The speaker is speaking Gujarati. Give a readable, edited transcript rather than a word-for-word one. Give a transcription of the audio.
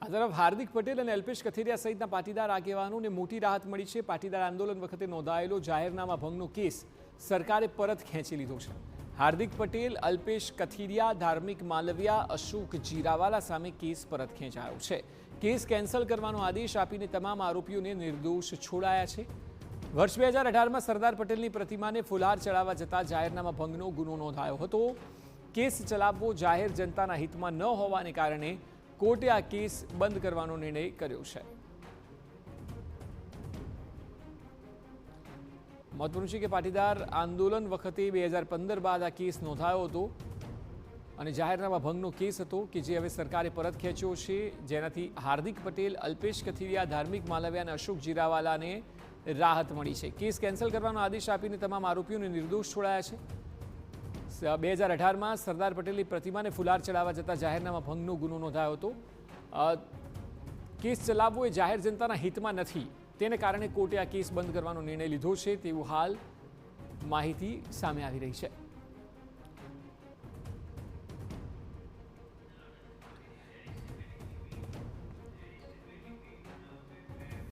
આ તરફ હાર્દિક પટેલ અને અલ્પેશ કથિરિયા સહિતના પાટીદાર આગેવાનોને મોટી રાહત મળી છે। પાટીદાર આંદોલન વખતે નોંધાયેલો જાહેરનામા ભંગનો કેસ સરકારે પરત ખેંચી લીધો છે। હાર્દિક પટેલ, અલ્પેશ કથિરિયા, ધાર્મિક માલવિયા, અશોક જીરાવાલા સામે કેસ પરત ખેંચાયો છે। કેસ કેન્સલ કરવાનો આદેશ આપીને તમામ આરોપીઓને નિર્દોષ છોડાયા છે। વર્ષ 2018માં સરદાર પટેલની પ્રતિમાને ફુલહાર ચડાવવા જતા જાહેરનામા ભંગનો ગુનો નોંધાયો હતો। કેસ ચલાવવો જાહેર જનતાના હિતમાં ન હોવાને કારણે કોર્ટે આ કેસ બંધ કરવાનો નિર્ણય કર્યો છે। મહત્વનું છે કે પાટીદાર આંદોલન વખતે 2015 બાદ આ કેસ નોંધાયો હતો અને જાહેરનામા ભંગનો કેસ હતો કે જે હવે સરકારે પરત ખેંચ્યો છે, જેનાથી હાર્દિક પટેલ, અલ્પેશ કથિરિયા, ધાર્મિક માલવિયા અને અશોક જીરાવાલાને રાહત મળી છે। કેસ કેન્સલ કરવાનો આદેશ આપીને તમામ આરોપીઓને નિર્દોષ છોડાયા છે। 2018માં સરદાર પટેલની પ્રતિમાને ફુલહાર ચડાવવા જતા જાહેરનામા ભંગનો ગુનો નોંધાયો હતો। કેસ ચલાવવો એ જાહેર જનતાના હિતમાં નથી, તેને કારણે કોર્ટે આ કેસ બંધ કરવાનો નિર્ણય લીધો છે તેવું હાલ માહિતી સામે આવી રહી છે।